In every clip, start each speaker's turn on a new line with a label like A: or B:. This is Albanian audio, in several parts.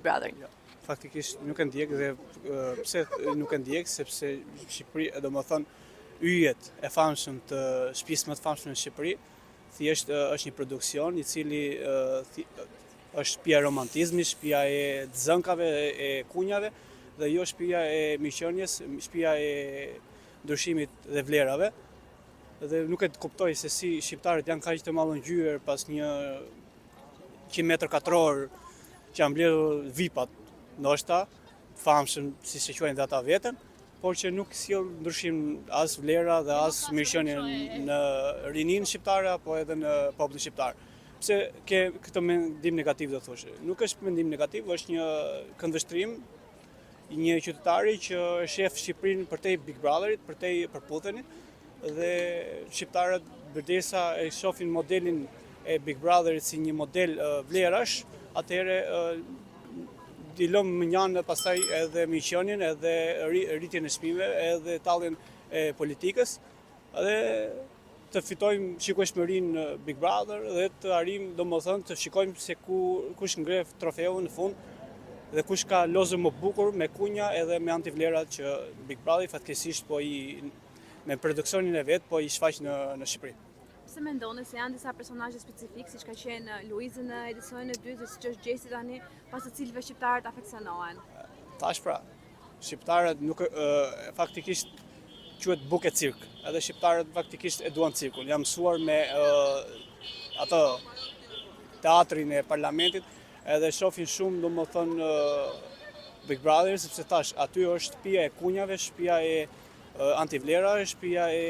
A: Brother.
B: Ja, faktikisht nuk e ndjek dhe pse nuk e ndjek, sepse Shqipëri, domethënë yjet e famshëm të shtëpisë më të famshme në Shqipëri, thjesht është një produksion i cili është shtëpia e romantizmit, shtëpia e zënkave, e kunjave, dhe jo shtëpia e miqënies, shtëpia e ndryshimit dhe vlerave. Dhe nuk e kuptoj se si shqiptarët janë kaq të mallëngjyer pas një 100 metër katror që janë mbledhur VIP-at, ndoshta famshëm si se quajnë dhe ata veten, por që nuk sjell ndryshim as vlera dhe as mirëqenie në rinin shqiptare apo edhe në popullin shqiptar. Pse ke këtë mendim negativ, do thosh? Nuk është mendim negativ, është një këndvështrim i një qytetari që shef Shqipërinë përtej Big Brotherit, përtej përputhenit, dhe shqiptarët ndërsa e shohin modelin e Big Brotherit si një model vlerash, atëherë i lëm mënjanë pastaj edhe miqënien, edhe rritjen e çmimeve, edhe talljen e politikës, dhe të fitojmë shikueshmërinë në Big Brother dhe të arrijmë domethënë të shikojmë se kush ngre trofeun në fund dhe kush ka lozën më bukur me kunja edhe me antivlerat që Big Brother fatkeqësisht me produksionin e vet po i shfaq në Shqipëri.
A: Pse mendoni se janë disa personazhe specifik, siç ka qenë Luizi në edicionin e dytë, siç është Gjesi tani, pas të cilëve shqiptarët afeksionohen?
B: Tash pra, shqiptarët nuk faktikisht quhet buke cirk. Edhe shqiptarët faktikisht e duan cirkun. Jam mësuar me atë teatrin e parlamentit, edhe shohin shumë domethënë Big Brother, sepse tash aty është shtëpia e kunjave, shtëpia e antivlera, shtëpia e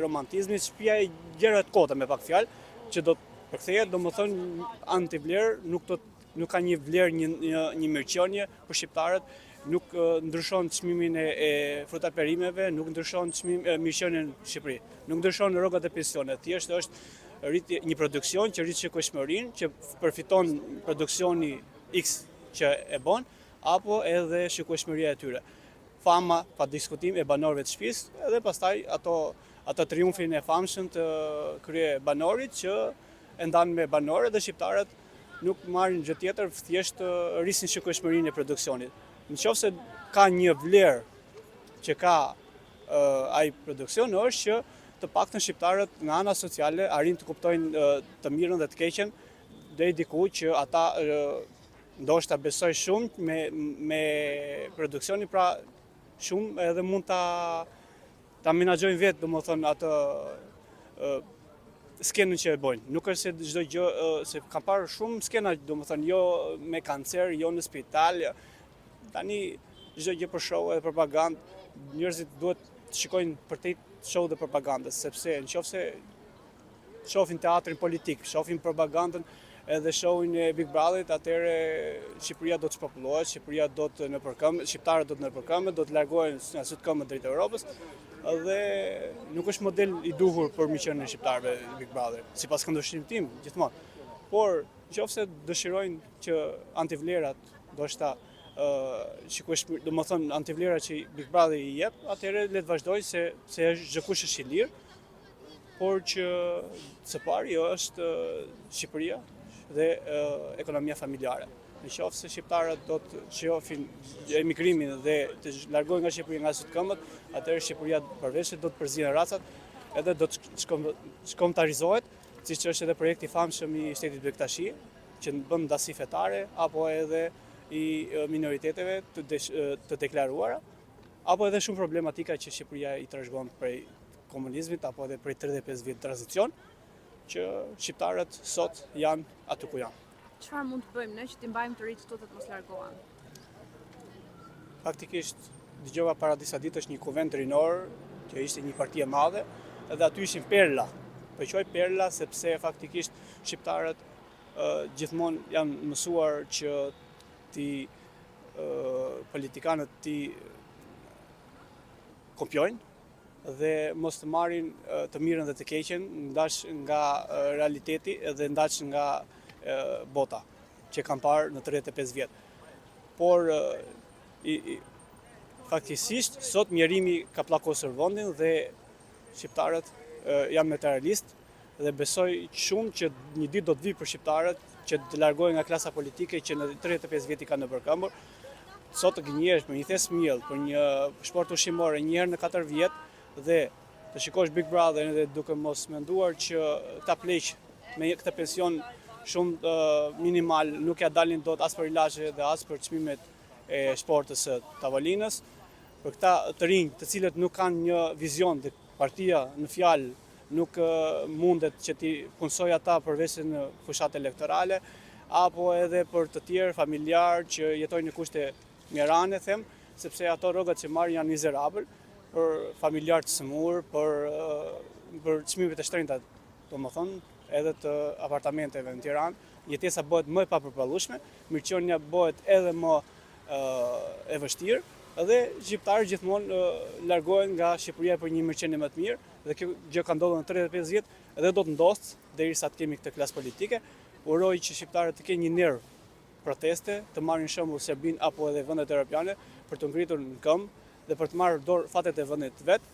B: romantizmit, shtëpia e gjërave të kota, me pak fjalë, që do të përkthehet, domethënë antivlerë nuk ka një vlerë, një mirëqenie për shqiptarët, nuk ndryshon çmimin e frutaperimeve, nuk ndryshon mirëqenien në Shqipëri, nuk ndryshon rrogat e pensionit, thjesht është një produksion që rrit shikueshmërinë, që përfiton produksioni X që e bën, apo edhe shikueshmëria e tyre. Fama, pa diskutim, e banorëve të shtëpisë, edhe pastaj ato triumfin e famshëm të krye banorit që e ndan me banorët dhe shqiptarët nuk marrin gjë tjetër, thjesht rrisin shikueshmërinë e produksionit. Nëse ka një vlerë që ka ai produksion, është që të paktën shqiptarët nga ana sociale arrin të kuptojnë të mirën dhe të keqen deri diku që ata ndoshta besoj shumë me produksionin, pra shumë edhe mund ta menaxhojnë vetë, domethënë atë skenën që e bojnë. Nuk është se çdo gjë, se kam parë shumë skena, domethënë jo me kancer, jo në spital. Tani çdo gjë për show edhe propagandë, njerëzit duhet të shikojnë përtej show dhe propagandës, sepse nëse shohin teatrin politik, shohin propagandën edhe showin e Big Brotherit, atëherë Shqipëria do të shpopullohet, Shqipëria do të nëpërkëmbë, shqiptarët do të nëpërkëmbë, do të largohen nga sy të këmbë drejt Europës, dhe nuk është model i duhur për miqënien e shqiptarëve Big Brother, sipas këndvështrimit tim gjithmonë. Por nëse dëshirojnë që antivlerat, ndoshta domethënë antivlerat që Big Brother i jep, atëherë le të vazhdojnë se çdo kush është i lirë, por që së pari është Shqipëria dhe ekonomia familjare. Nëse shqiptarët do të shohin emigrimin dhe të largohen nga Shqipëria nga sy të këmbët, atëherë Shqipëria përveç se do të përzihen racat, edhe do të shkontarizohet, siç është edhe projekti i famshëm i shtetit Bektashi, që bën ndasi fetare apo edhe i minoriteteve të deklaruara, apo edhe shumë problematika që Shqipëria i trashëgon prej komunizmit apo edhe prej 35 vjet tranzicion, që shqiptarët sot janë aty ku janë.
A: Çfarë mund të bëjmë ne që t'i mbajmë të rinjtë këtu të mos largohen?
B: Faktikisht dëgjova para disa ditësh një kuvent rinor, që ishte një parti e madhe, edhe aty ishin perla. Po quaj perla sepse faktikisht shqiptarët gjithmonë janë mësuar që politikanët ti kopjojnë dhe mos të marrin të mirën dhe të keqen, ndash nga realiteti dhe ndash nga bota që kanë parë në 35 vjet. Por faktikisht sot mjerimi ka pllakosur vendin dhe shqiptarët janë materialist dhe besoj shumë që një ditë do të vi për shqiptarët që të largohen nga klasa politike që në 35 vjet i kanë nëpërkëmbur. Sot të gënjesh për një thesë miell, për një sport ushqimor një herë në 4 vjet dhe të shikosh Big Brother dhe duke mos menduar që ta pleq me këtë pension shumë minimal nuk ja dalin dot as për ilaçe dhe as për çmimet e sportës së tavolinës. Për këta të rinj, të cilët nuk kanë një vizion dhe partia në fjalë nuk mundet që ti punsoj ata përveç në fushat elektorale, apo edhe për të tjerë familjar që jetojnë në kushte mjerane, them, sepse ato rrogat që marrin janë mizerabël për familjar të sëmur, për çmimet e shtrenjta, domethënë, edhe të apartamenteve në Tiranë, jetesa bëhet më e papërballueshme, mirëqenia bëhet edhe më e vështirë, dhe shqiptarët gjithmonë largohen nga Shqipëria për një mirëqenie më të mirë, dhe kjo gjë ka ndodhur në 35 vjet dhe do të ndodhë derisa të kemi këtë klasë politike. Uroj që shqiptarët të kenë një nerv proteste, të marrin shembull Serbinë apo edhe vendet europiane për të ngritur në këmbë dhe për të marrë dorë fatet e vendit vet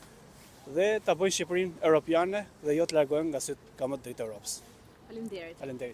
B: dhe ta bëjnë Shqipërinë europiane dhe jo të largohen nga sytë kamët drejt Europës.
A: Faleminderit.
B: Faleminderit.